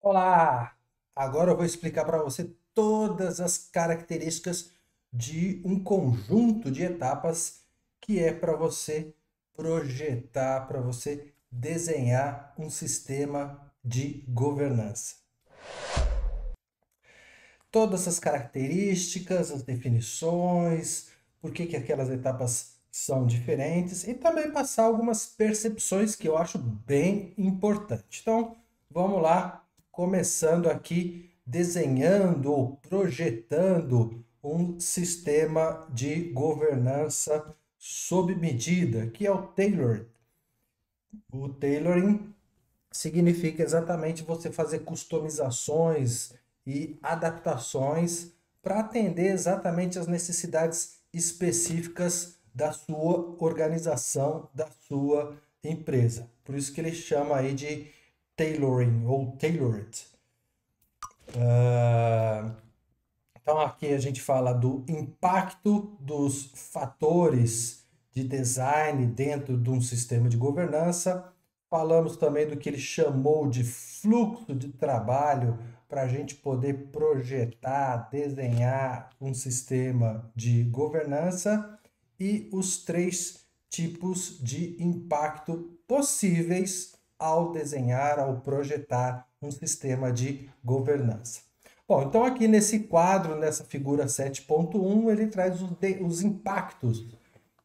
Olá! Agora eu vou explicar para você todas as características de um conjunto de etapas que é para você projetar, para você desenhar um sistema de governança. Todas as características, as definições, por que aquelas etapas são diferentes e também passar algumas percepções que eu acho bem importante. Então, vamos lá, começando aqui desenhando ou projetando um sistema de governança sob medida, que é o tailored. O tailoring significa exatamente você fazer customizações e adaptações para atender exatamente as necessidades específicas da sua organização, da sua empresa. Por isso que ele chama aí de tailoring ou tailored. Então aqui a gente fala do impacto dos fatores de design dentro de um sistema de governança. Falamos também do que ele chamou de fluxo de trabalho para a gente poder projetar, desenhar um sistema de governança e os três tipos de impacto possíveis ao desenhar, ao projetar um sistema de governança. Bom, então aqui nesse quadro, nessa figura 7.1, ele traz os impactos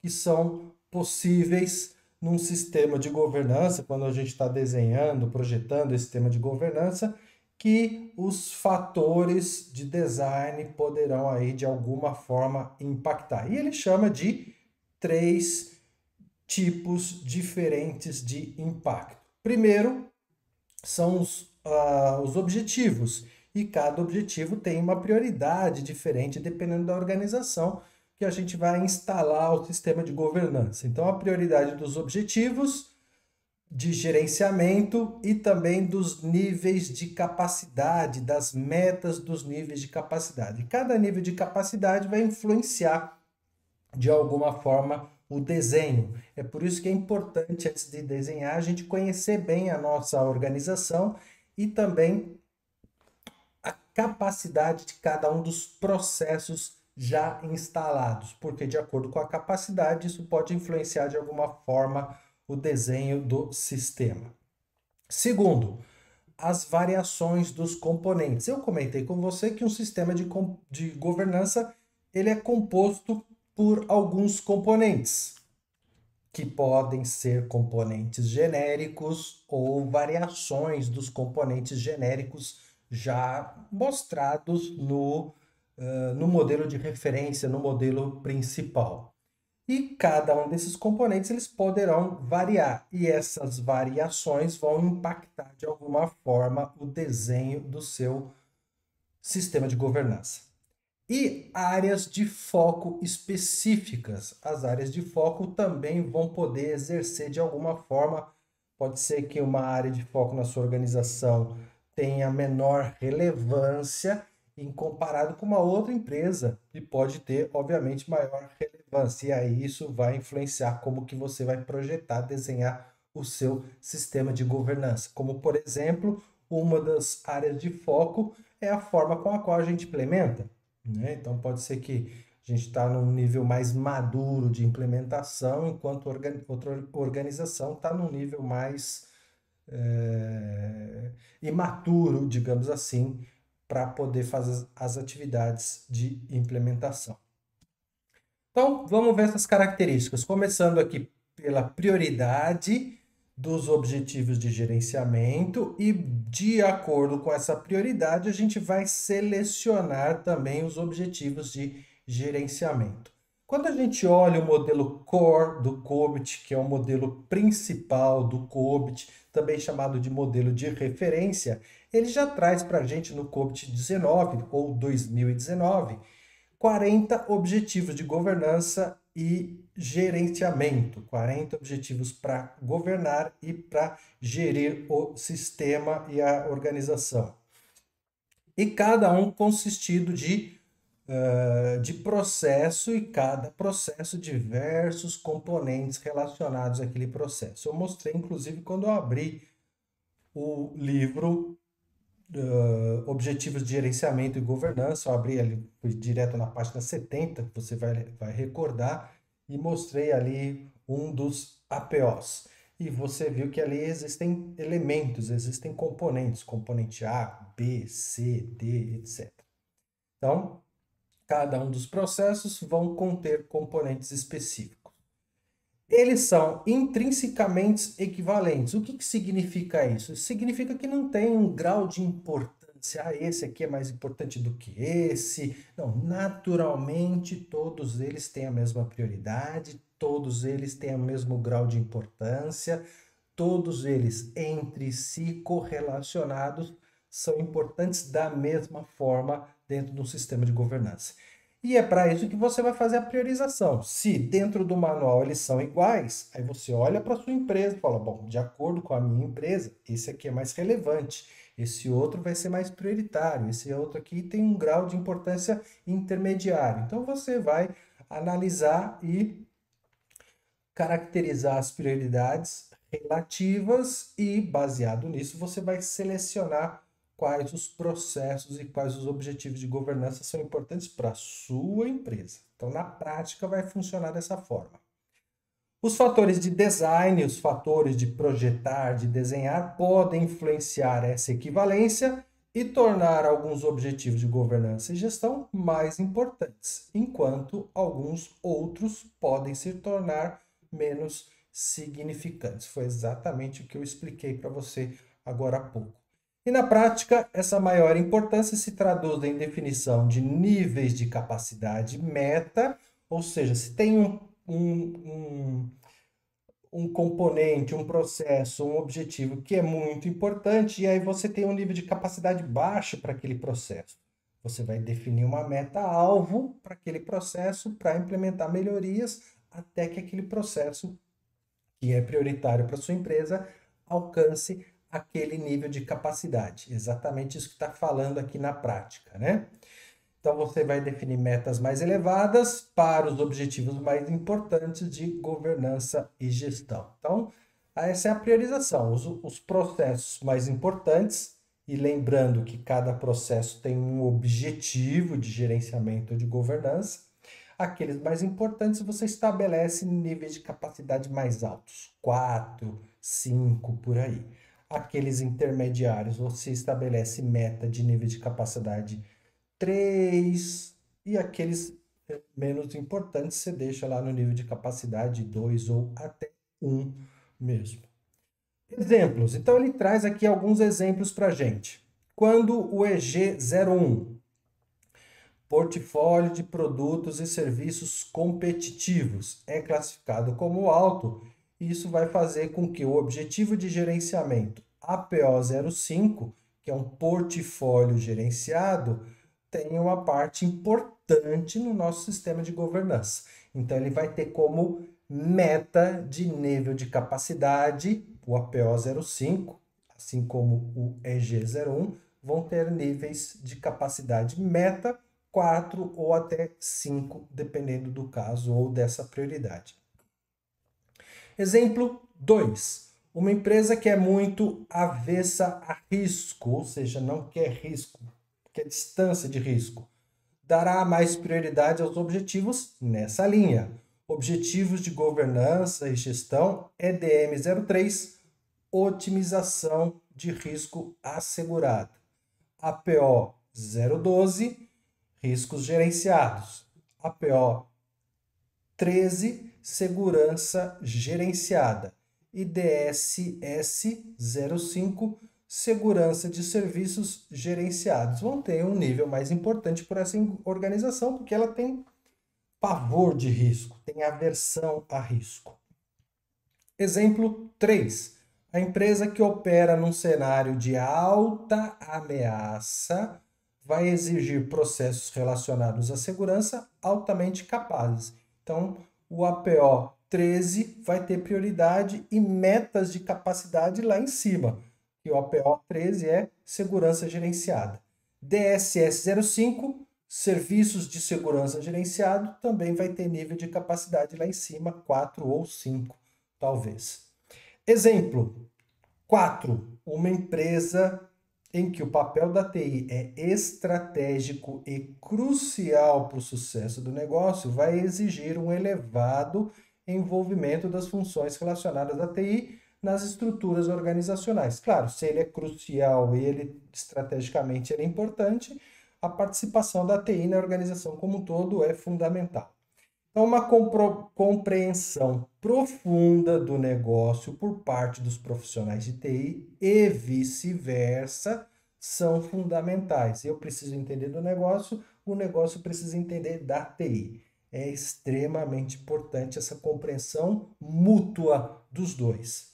que são possíveis num sistema de governança, quando a gente está desenhando, projetando esse sistema de governança, que os fatores de design poderão aí de alguma forma impactar. E ele chama de três tipos diferentes de impacto. Primeiro, são os objetivos. E cada objetivo tem uma prioridade diferente dependendo da organização que a gente vai instalar o sistema de governança. Então, a prioridade dos objetivos, de gerenciamento e também dos níveis de capacidade, das metas dos níveis de capacidade. Cada nível de capacidade vai influenciar de alguma forma o desenho. É por isso que é importante, antes de desenhar, a gente conhecer bem a nossa organização e também a capacidade de cada um dos processos já instalados, porque de acordo com a capacidade, isso pode influenciar de alguma forma o desenho do sistema. Segundo, as variações dos componentes. Eu comentei com você que um sistema de governança ele é composto por alguns componentes, que podem ser componentes genéricos ou variações dos componentes genéricos já mostrados no modelo de referência, no modelo principal. E cada um desses componentes eles poderão variar, e essas variações vão impactar de alguma forma o desenho do seu sistema de governança. E áreas de foco específicas. As áreas de foco também vão poder exercer de alguma forma. Pode ser que uma área de foco na sua organização tenha menor relevância em comparado com uma outra empresa e pode ter, obviamente, maior relevância. E aí isso vai influenciar como que você vai projetar, desenhar o seu sistema de governança. Como, por exemplo, uma das áreas de foco é a forma com a qual a gente implementa, né? Então pode ser que a gente está num nível mais maduro de implementação, enquanto outra organização está num nível mais imaturo, digamos assim, para poder fazer as atividades de implementação. Então, vamos ver essas características, começando aqui pela prioridade dos objetivos de gerenciamento e, de acordo com essa prioridade, a gente vai selecionar também os objetivos de gerenciamento. Quando a gente olha o modelo core do COBIT, que é o modelo principal do COBIT, também chamado de modelo de referência, ele já traz para a gente no COBIT 19 ou 2019 40 objetivos de governança e gerenciamento, 40 objetivos para governar e para gerir o sistema e a organização. E cada um consistido de processo, e cada processo diversos componentes relacionados àquele processo. Eu mostrei, inclusive, quando eu abri o livro objetivos de gerenciamento e governança. Eu abri ali, fui direto na página 70, que você vai recordar, e mostrei ali um dos APOs. E você viu que ali existem elementos, existem componentes, componente A, B, C, D, etc. Então, cada um dos processos vão conter componentes específicos. Eles são intrinsecamente equivalentes. O que significa isso? Isso significa que não tem um grau de importância. Ah, esse aqui é mais importante do que esse. Não, naturalmente todos eles têm a mesma prioridade, todos eles têm o mesmo grau de importância, todos eles entre si correlacionados são importantes da mesma forma dentro de um sistema de governança. E é para isso que você vai fazer a priorização. Se dentro do manual eles são iguais, aí você olha para a sua empresa e fala, bom, de acordo com a minha empresa, esse aqui é mais relevante, esse outro vai ser mais prioritário, esse outro aqui tem um grau de importância intermediário. Então você vai analisar e caracterizar as prioridades relativas e, baseado nisso, você vai selecionar quais os processos e quais os objetivos de governança são importantes para a sua empresa. Então, na prática, vai funcionar dessa forma. Os fatores de design, os fatores de projetar, de desenhar, podem influenciar essa equivalência e tornar alguns objetivos de governança e gestão mais importantes, enquanto alguns outros podem se tornar menos significantes. Foi exatamente o que eu expliquei para você agora há pouco. E na prática, essa maior importância se traduz em definição de níveis de capacidade meta, ou seja, se tem um componente, um processo, um objetivo que é muito importante, e aí você tem um nível de capacidade baixo para aquele processo. Você vai definir uma meta-alvo para aquele processo, para implementar melhorias, até que aquele processo, que é prioritário para sua empresa, alcance aquele nível de capacidade. Exatamente isso que está falando aqui na prática, né? Então, você vai definir metas mais elevadas para os objetivos mais importantes de governança e gestão. Então, essa é a priorização. Os processos mais importantes, e lembrando que cada processo tem um objetivo de gerenciamento ou de governança, aqueles mais importantes você estabelece níveis de capacidade mais altos, 4, 5 por aí. Aqueles intermediários você estabelece meta de nível de capacidade 3, e aqueles menos importantes você deixa lá no nível de capacidade 2 ou até 1 mesmo. Exemplos. Então ele traz aqui alguns exemplos para a gente. Quando o EG01, portfólio de produtos e serviços competitivos, é classificado como alto, isso vai fazer com que o objetivo de gerenciamento APO05, que é um portfólio gerenciado, tem uma parte importante no nosso sistema de governança. Então, ele vai ter como meta de nível de capacidade, o APO05, assim como o EG01, vão ter níveis de capacidade meta 4 ou até 5, dependendo do caso ou dessa prioridade. Exemplo 2. Uma empresa que é muito avessa a risco, ou seja, não quer risco, quer distância de risco, dará mais prioridade aos objetivos nessa linha. Objetivos de governança e gestão, EDM03, otimização de risco assegurado. APO 012, riscos gerenciados. APO 13, segurança gerenciada. E DSS 05, segurança de serviços gerenciados. Vão ter um nível mais importante por essa organização, porque ela tem pavor de risco, tem aversão a risco. Exemplo 3. A empresa que opera num cenário de alta ameaça vai exigir processos relacionados à segurança altamente capazes. Então, o APO 13 vai ter prioridade e metas de capacidade lá em cima. E o APO 13 é segurança gerenciada. DSS 05, serviços de segurança gerenciado, também vai ter nível de capacidade lá em cima, 4 ou 5, talvez. Exemplo 4. Uma empresa em que o papel da TI é estratégico e crucial para o sucesso do negócio, vai exigir um elevado envolvimento das funções relacionadas à TI nas estruturas organizacionais. Claro, se ele é crucial e ele estrategicamente ele é importante, a participação da TI na organização como um todo é fundamental. Então, uma compreensão profunda do negócio por parte dos profissionais de TI e vice-versa são fundamentais. Eu preciso entender do negócio, o negócio precisa entender da TI. É extremamente importante essa compreensão mútua dos dois.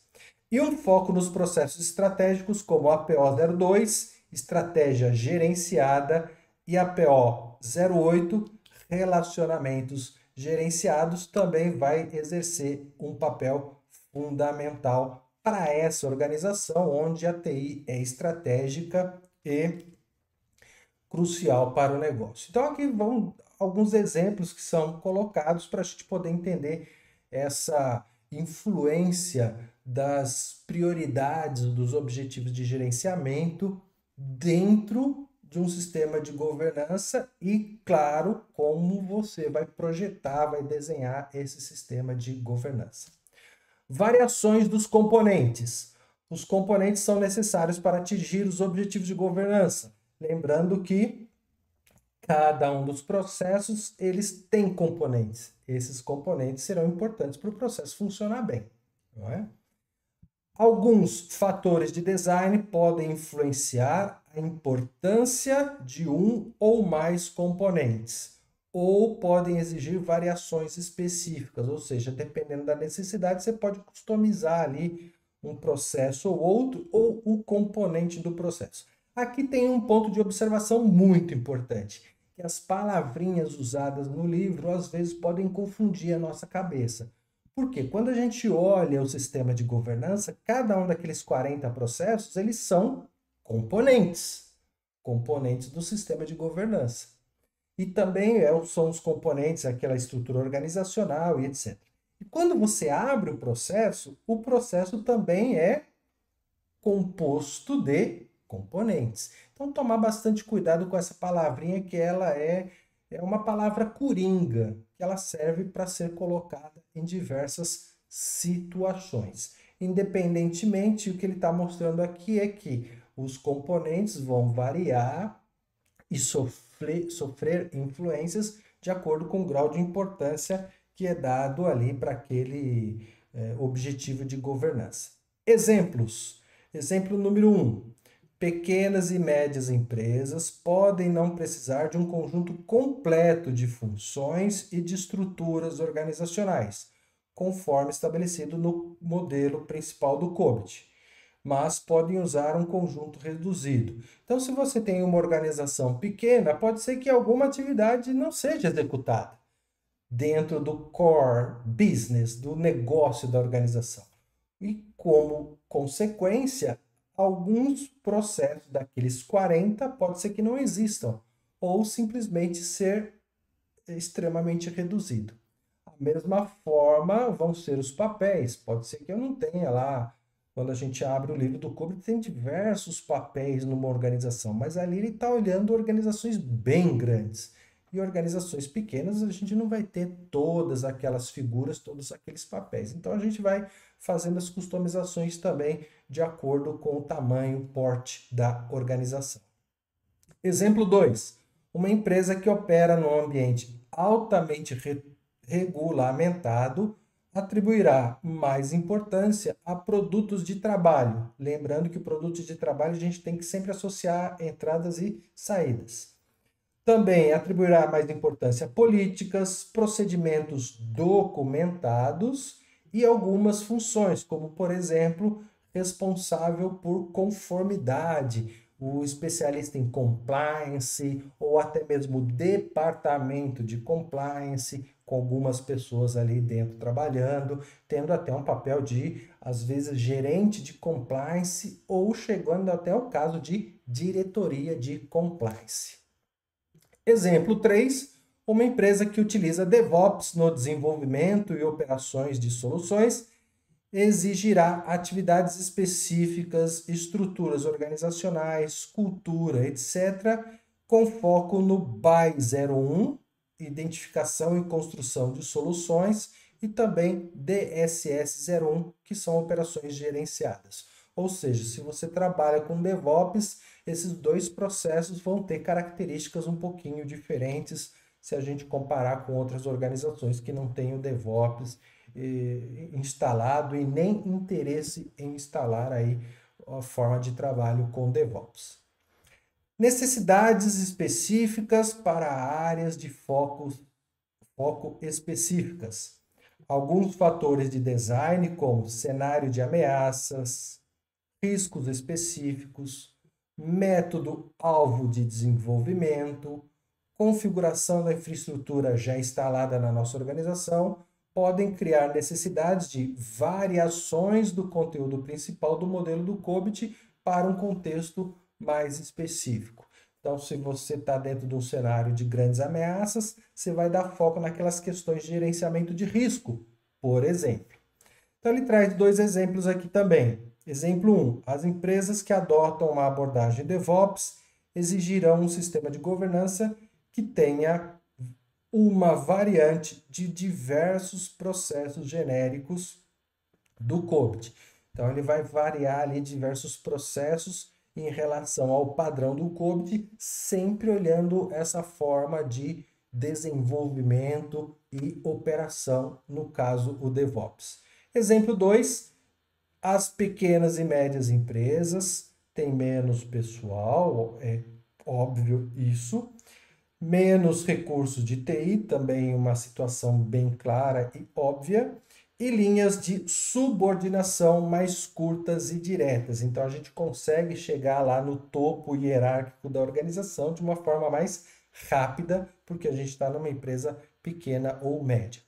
E um foco nos processos estratégicos, como a APO 02, Estratégia Gerenciada, e a APO 08, Relacionamentos Gerenciados, também vai exercer um papel fundamental para essa organização, onde a TI é estratégica e crucial para o negócio. Então, aqui vão alguns exemplos que são colocados para a gente poder entender essa influência das prioridades, dos objetivos de gerenciamento dentro de um sistema de governança e, claro, como você vai projetar, vai desenhar esse sistema de governança. Variações dos componentes. Os componentes são necessários para atingir os objetivos de governança. Lembrando que cada um dos processos, eles têm componentes. Esses componentes serão importantes para o processo funcionar bem, não é? Alguns fatores de design podem influenciar a importância de um ou mais componentes, ou podem exigir variações específicas, ou seja, dependendo da necessidade, você pode customizar ali um processo ou outro, ou o componente do processo. Aqui tem um ponto de observação muito importante, que as palavrinhas usadas no livro às vezes podem confundir a nossa cabeça. Porque quando a gente olha o sistema de governança, cada um daqueles 40 processos, eles são componentes, componentes do sistema de governança. E também são os componentes, aquela estrutura organizacional e etc. E quando você abre o processo também é composto de componentes. Então, tomar bastante cuidado com essa palavrinha, que ela é uma palavra coringa, que ela serve para ser colocada em diversas situações. Independentemente, o que ele está mostrando aqui é que os componentes vão variar e sofrer influências de acordo com o grau de importância que é dado ali para aquele objetivo de governança. Exemplos. Exemplo número 1. Pequenas e médias empresas podem não precisar de um conjunto completo de funções e de estruturas organizacionais, conforme estabelecido no modelo principal do COBIT, mas podem usar um conjunto reduzido. Então, se você tem uma organização pequena, pode ser que alguma atividade não seja executada dentro do core business, do negócio da organização. E, como consequência, alguns processos daqueles 40 pode ser que não existam, ou simplesmente ser extremamente reduzido. Da mesma forma vão ser os papéis. Pode ser que eu não tenha lá, quando a gente abre o livro do Kubrick, tem diversos papéis numa organização, mas ali ele está olhando organizações bem grandes. E organizações pequenas, a gente não vai ter todas aquelas figuras, todos aqueles papéis. Então, a gente vai fazendo as customizações também de acordo com o tamanho, porte da organização. Exemplo 2. Uma empresa que opera num ambiente altamente regulamentado atribuirá mais importância a produtos de trabalho. Lembrando que produtos de trabalho a gente tem que sempre associar entradas e saídas. Também atribuirá mais importância a políticas, procedimentos documentados e algumas funções, como, por exemplo, responsável por conformidade, o especialista em compliance ou até mesmo o departamento de compliance, com algumas pessoas ali dentro trabalhando, tendo até um papel de, às vezes, gerente de compliance ou chegando até o caso de diretoria de compliance. Exemplo 3, uma empresa que utiliza DevOps no desenvolvimento e operações de soluções exigirá atividades específicas, estruturas organizacionais, cultura, etc., com foco no BAI 01, identificação e construção de soluções, e também DSS 01, que são operações gerenciadas. Ou seja, se você trabalha com DevOps, esses dois processos vão ter características um pouquinho diferentes se a gente comparar com outras organizações que não têm o DevOps instalado e nem interesse em instalar aí a forma de trabalho com DevOps. Necessidades específicas para áreas de foco específicas. Alguns fatores de design, como cenário de ameaças, riscos específicos, método alvo de desenvolvimento, configuração da infraestrutura já instalada na nossa organização, podem criar necessidades de variações do conteúdo principal do modelo do COBIT para um contexto mais específico. Então, se você está dentro de um cenário de grandes ameaças, você vai dar foco naquelas questões de gerenciamento de risco, por exemplo. Então, ele traz dois exemplos aqui também. Exemplo 1. As empresas que adotam uma abordagem DevOps exigirão um sistema de governança que tenha uma variante de diversos processos genéricos do COBIT. Então, ele vai variar ali diversos processos em relação ao padrão do COBIT, sempre olhando essa forma de desenvolvimento e operação, no caso, o DevOps. Exemplo 2, as pequenas e médias empresas têm menos pessoal, é óbvio isso, menos recursos de TI, também uma situação bem clara e óbvia, e linhas de subordinação mais curtas e diretas. Então a gente consegue chegar lá no topo hierárquico da organização de uma forma mais rápida, porque a gente está numa empresa pequena ou média.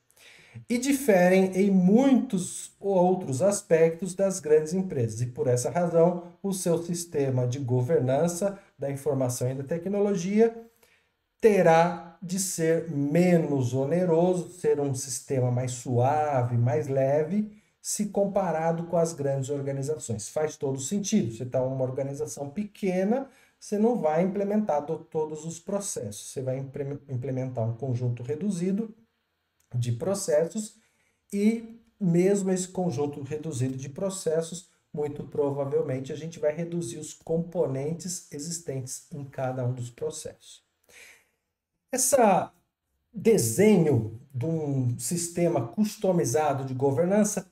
E diferem em muitos outros aspectos das grandes empresas. E por essa razão, o seu sistema de governança da informação e da tecnologia terá de ser menos oneroso, ser um sistema mais suave, mais leve, se comparado com as grandes organizações. Faz todo sentido. Você está em uma organização pequena, você não vai implementar todos os processos. Você vai implementar um conjunto reduzido de processos e mesmo esse conjunto reduzido de processos, muito provavelmente a gente vai reduzir os componentes existentes em cada um dos processos. Esse desenho de um sistema customizado de governança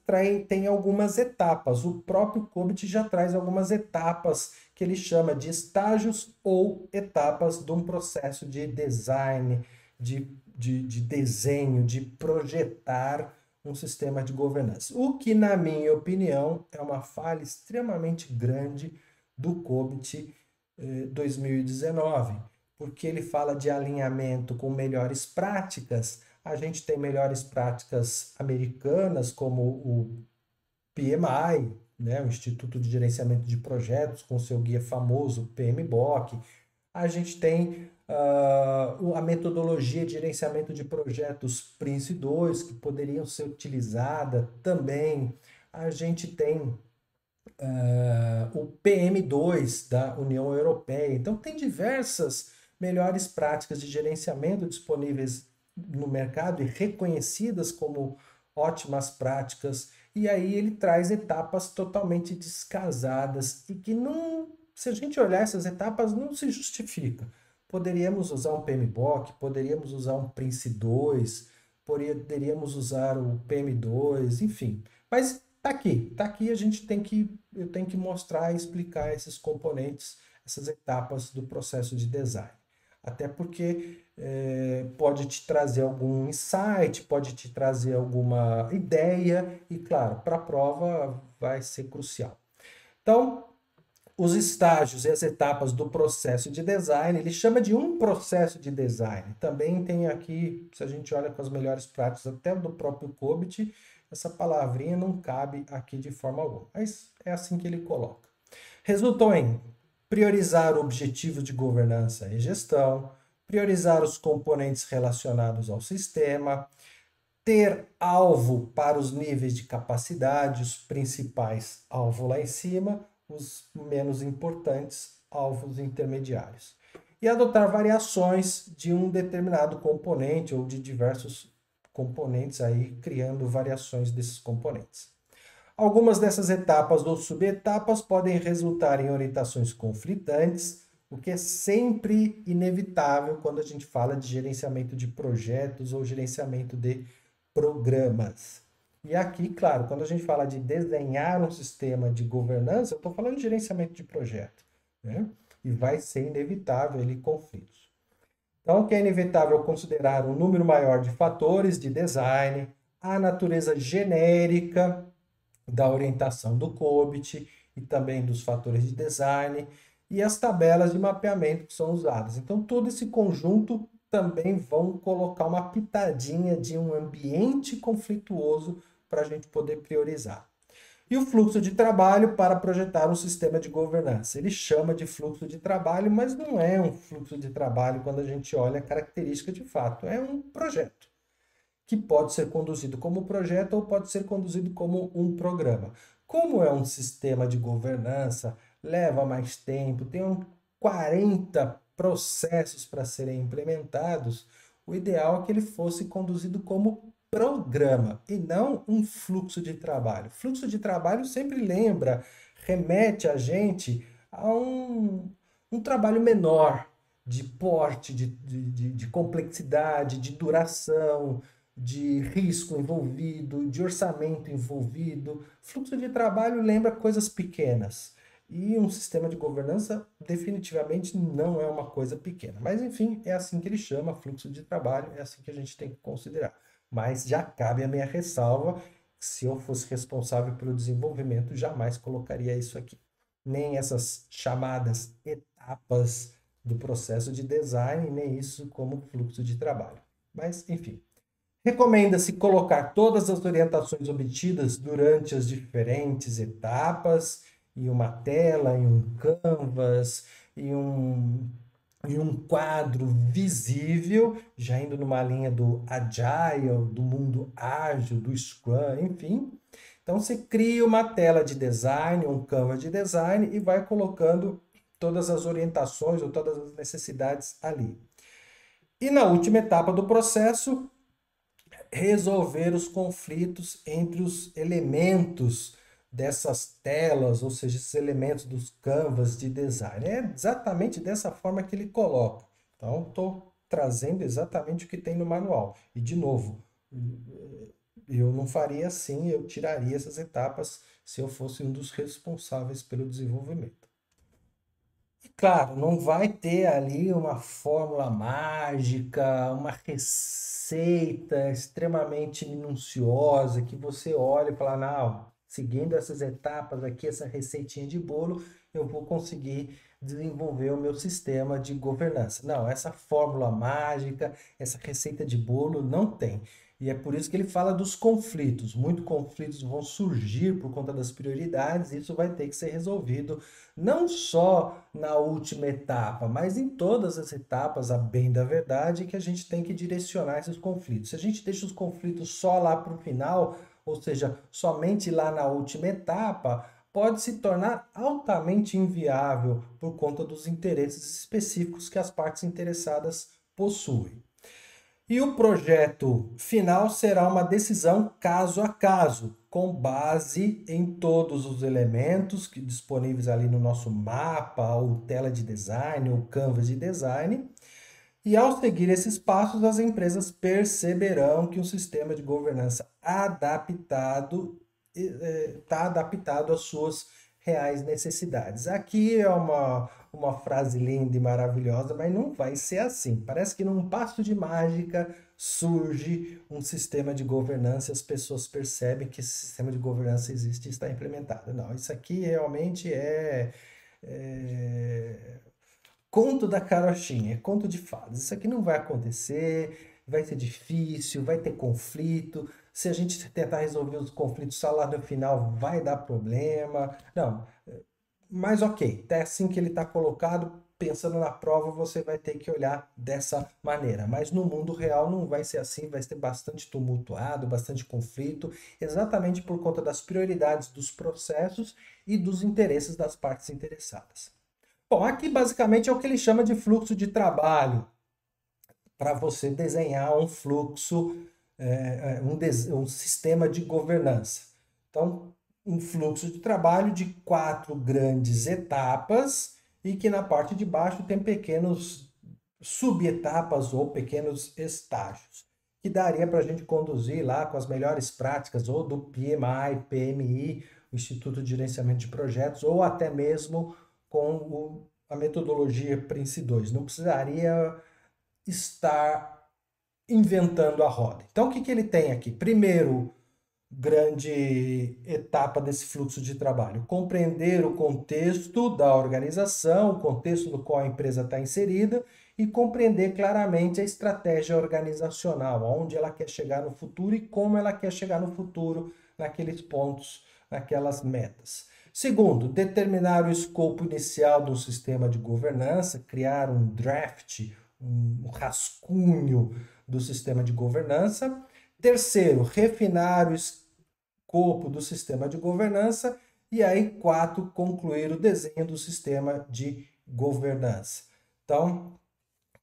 tem algumas etapas. O próprio COBIT já traz algumas etapas que ele chama de estágios ou etapas de um processo de design, de desenho, de projetar um sistema de governança. O que, na minha opinião, é uma falha extremamente grande do COBIT 2019, porque ele fala de alinhamento com melhores práticas. A gente tem melhores práticas americanas, como o PMI, né, o Instituto de Gerenciamento de Projetos, com seu guia famoso, PMBOK. A gente tem a metodologia de gerenciamento de projetos Prince2, que poderiam ser utilizada também. A gente tem o PM2 da União Europeia. Então, tem diversas melhores práticas de gerenciamento disponíveis no mercado e reconhecidas como ótimas práticas. E aí ele traz etapas totalmente descasadas e que não, se a gente olhar essas etapas, não se justifica. Poderíamos usar um PMBOK, poderíamos usar um Prince2, poderíamos usar o PM2, enfim. Mas tá aqui eu tenho que mostrar e explicar esses componentes, essas etapas do processo de design. Até porque pode te trazer algum insight, pode te trazer alguma ideia e, claro, para a prova vai ser crucial. Então, os estágios e as etapas do processo de design, ele chama de um processo de design. Também tem aqui, se a gente olha com as melhores práticas até do próprio COBIT, essa palavrinha não cabe aqui de forma alguma, mas é assim que ele coloca. Resultou em priorizar objetivos de governança e gestão, priorizar os componentes relacionados ao sistema, ter alvo para os níveis de capacidade, os principais alvos lá em cima, os menos importantes alvos intermediários. E adotar variações de um determinado componente ou de diversos componentes aí, criando variações desses componentes. Algumas dessas etapas ou subetapas podem resultar em orientações conflitantes, o que é sempre inevitável quando a gente fala de gerenciamento de projetos ou gerenciamento de programas. E aqui, claro, quando a gente fala de desenhar um sistema de governança, eu estou falando de gerenciamento de projeto, né? E vai ser inevitável ali conflitos. Então, o que é inevitável considerar um número maior de fatores de design, a natureza genérica da orientação do COBIT e também dos fatores de design e as tabelas de mapeamento que são usadas. Então, todo esse conjunto também vão colocar uma pitadinha de um ambiente conflituoso para a gente poder priorizar. E o fluxo de trabalho para projetar um sistema de governança. Ele chama de fluxo de trabalho, mas não é um fluxo de trabalho quando a gente olha a característica de fato. É um projeto que pode ser conduzido como projeto ou pode ser conduzido como um programa. Como é um sistema de governança, leva mais tempo, tem 40 processos para serem implementados, o ideal é que ele fosse conduzido como programa e não um fluxo de trabalho. Fluxo de trabalho sempre lembra, remete a gente a um trabalho menor, de porte, de complexidade, de duração, de risco envolvido, de orçamento envolvido. Fluxo de trabalho lembra coisas pequenas. E um sistema de governança definitivamente não é uma coisa pequena. Mas, enfim, é assim que ele chama, fluxo de trabalho, é assim que a gente tem que considerar. Mas já cabe a minha ressalva, se eu fosse responsável pelo desenvolvimento, jamais colocaria isso aqui. Nem essas chamadas etapas do processo de design, nem isso como fluxo de trabalho. Mas, enfim. Recomenda-se colocar todas as orientações obtidas durante as diferentes etapas em uma tela, em um canvas, em um quadro visível, já indo numa linha do Agile, do mundo ágil, do Scrum, enfim. Então, você cria uma tela de design, um canvas de design e vai colocando todas as orientações ou todas as necessidades ali. E na última etapa do processo, resolver os conflitos entre os elementos dessas telas, ou seja, esses elementos dos canvas de design. É exatamente dessa forma que ele coloca. Então, estou trazendo exatamente o que tem no manual. E, de novo, eu não faria assim, eu tiraria essas etapas se eu fosse um dos responsáveis pelo desenvolvimento. E claro, não vai ter ali uma fórmula mágica, uma receita extremamente minuciosa que você olha e fala, não, seguindo essas etapas aqui, essa receitinha de bolo, eu vou conseguir desenvolver o meu sistema de governança. Não, essa fórmula mágica, essa receita de bolo não tem. E é por isso que ele fala dos conflitos. Muitos conflitos vão surgir por conta das prioridades, e isso vai ter que ser resolvido não só na última etapa, mas em todas as etapas, a bem da verdade, que a gente tem que direcionar esses conflitos. Se a gente deixa os conflitos só lá para o final, ou seja, somente lá na última etapa, pode se tornar altamente inviável por conta dos interesses específicos que as partes interessadas possuem. E o projeto final será uma decisão caso a caso, com base em todos os elementos que disponíveis ali no nosso mapa, ou tela de design, ou canvas de design. E ao seguir esses passos, as empresas perceberão que o sistema de governança adaptado está adaptado às suas reais necessidades. Aqui é uma frase linda e maravilhosa, mas não vai ser assim. Parece que num passo de mágica surge um sistema de governança e as pessoas percebem que esse sistema de governança existe e está implementado. Não, isso aqui realmente é conto da carochinha, é conto de fadas. Isso aqui não vai acontecer, vai ser difícil, vai ter conflito. Se a gente tentar resolver os conflitos só lá no final, vai dar problema. Não, mas ok, é assim que ele está colocado, pensando na prova, você vai ter que olhar dessa maneira. Mas no mundo real não vai ser assim, vai ser bastante tumultuado, bastante conflito, exatamente por conta das prioridades dos processos e dos interesses das partes interessadas. Bom, aqui basicamente é o que ele chama de fluxo de trabalho, para você desenhar um fluxo, um sistema de governança. Então, um fluxo de trabalho de 4 grandes etapas e que na parte de baixo tem pequenos subetapas ou pequenos estágios, que daria para a gente conduzir lá com as melhores práticas ou do PMI, PMI, o Instituto de Gerenciamento de Projetos, ou até mesmo com a metodologia Prince2. Não precisaria estar inventando a roda. Então, o que ele tem aqui? Primeiro, grande etapa desse fluxo de trabalho: compreender o contexto da organização, o contexto no qual a empresa está inserida e compreender claramente a estratégia organizacional, aonde ela quer chegar no futuro e como ela quer chegar no futuro naqueles pontos, naquelas metas. Segundo, determinar o escopo inicial do sistema de governança, criar um draft, um rascunho do sistema de governança. Terceiro, refinar o escopo do sistema de governança. E aí, 4, concluir o desenho do sistema de governança. Então,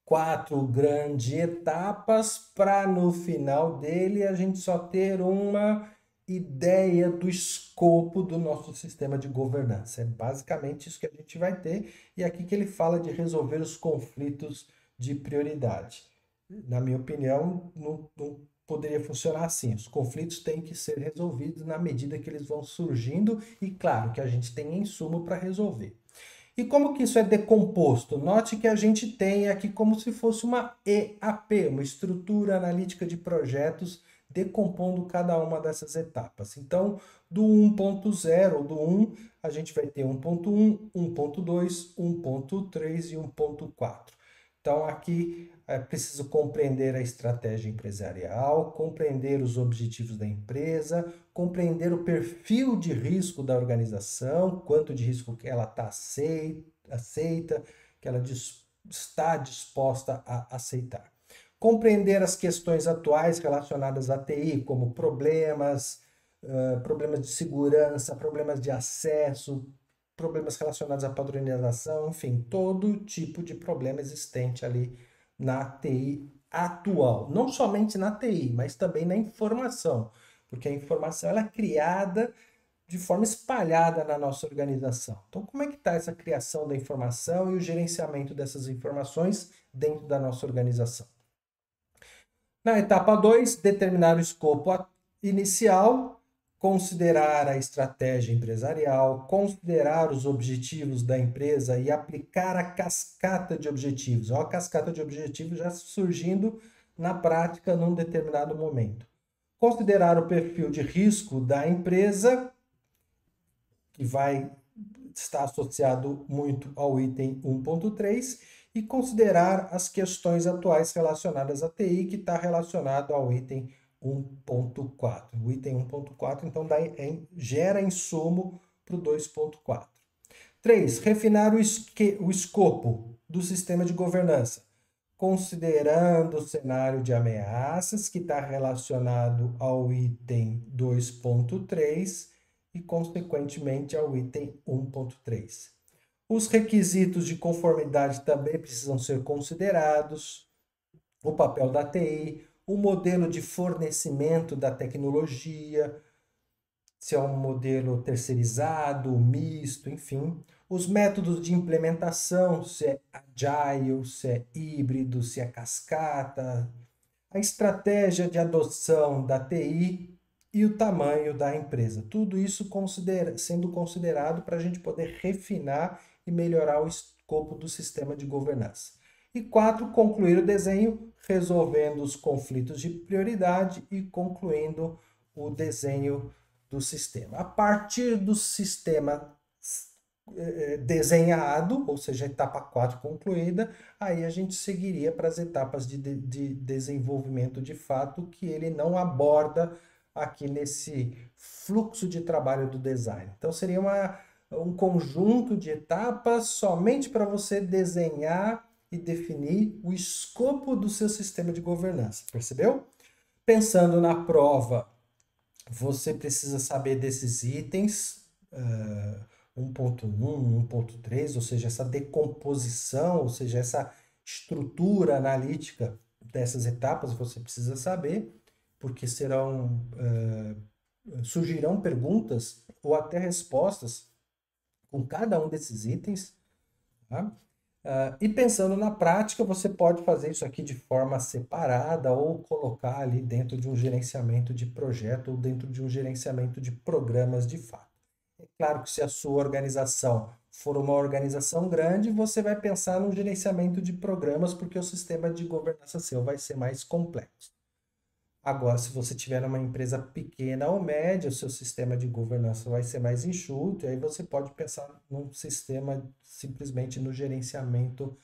4 grandes etapas para no final dele a gente só ter uma ideia do escopo do nosso sistema de governança. É basicamente isso que a gente vai ter. E aqui que ele fala de resolver os conflitos de prioridade. Na minha opinião, não poderia funcionar assim. Os conflitos têm que ser resolvidos na medida que eles vão surgindo e, claro, que a gente tem insumo para resolver. E como que isso é decomposto? Note que a gente tem aqui como se fosse uma EAP, uma estrutura analítica de projetos, decompondo cada uma dessas etapas. Então, do 1.0, do 1, a gente vai ter 1.1, 1.2, 1.3 e 1.4. Então, aqui é preciso compreender a estratégia empresarial, compreender os objetivos da empresa, compreender o perfil de risco da organização, quanto de risco que ela está aceita, que ela está disposta a aceitar. Compreender as questões atuais relacionadas à TI, como problemas de segurança, problemas de acesso, problemas relacionados à padronização, enfim, todo tipo de problema existente ali na TI atual. Não somente na TI, mas também na informação, porque a informação ela é criada de forma espalhada na nossa organização. Então, como é que está essa criação da informação e o gerenciamento dessas informações dentro da nossa organização? Na etapa 2, determinar o escopo inicial, considerar a estratégia empresarial, considerar os objetivos da empresa e aplicar a cascata de objetivos. Olha a cascata de objetivos já surgindo na prática num determinado momento. Considerar o perfil de risco da empresa, que vai estar associado muito ao item 1.3, e considerar as questões atuais relacionadas à TI, que está relacionado ao item 1.4. O item 1.4, então, gera insumo para o 2.4. 3. Refinar o escopo do sistema de governança, considerando o cenário de ameaças, que está relacionado ao item 2.3 e, consequentemente, ao item 1.3. Os requisitos de conformidade também precisam ser considerados, o papel da TI, o modelo de fornecimento da tecnologia, se é um modelo terceirizado, misto, enfim. Os métodos de implementação, se é agile, se é híbrido, se é cascata. A estratégia de adoção da TI e o tamanho da empresa. Tudo isso sendo considerado para a gente poder refinar e melhorar o escopo do sistema de governança. E 4, concluir o desenho, resolvendo os conflitos de prioridade e concluindo o desenho do sistema. A partir do sistema desenhado, ou seja, a etapa 4 concluída, aí a gente seguiria para as etapas de desenvolvimento de fato, que ele não aborda aqui nesse fluxo de trabalho do design. Então seria um conjunto de etapas somente para você desenhar e definir o escopo do seu sistema de governança, percebeu? Pensando na prova, você precisa saber desses itens, 1.1, 1.3, ou seja, essa decomposição, ou seja, essa estrutura analítica dessas etapas você precisa saber, porque surgirão perguntas ou até respostas com cada um desses itens, tá? E pensando na prática, você pode fazer isso aqui de forma separada ou colocar ali dentro de um gerenciamento de projeto ou dentro de um gerenciamento de programas de fato. É claro que se a sua organização for uma organização grande, você vai pensar no gerenciamento de programas, porque o sistema de governança seu vai ser mais complexo. Agora, se você tiver uma empresa pequena ou média, o seu sistema de governança vai ser mais enxuto, e aí você pode pensar num sistema simplesmente no gerenciamento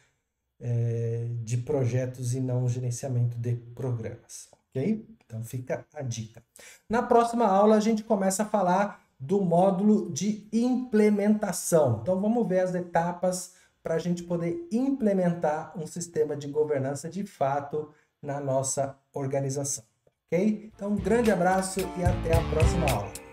de projetos e não gerenciamento de programas, ok? Então fica a dica. Na próxima aula a gente começa a falar do módulo de implementação. Então vamos ver as etapas para a gente poder implementar um sistema de governança de fato na nossa organização, ok? Então um grande abraço e até a próxima aula.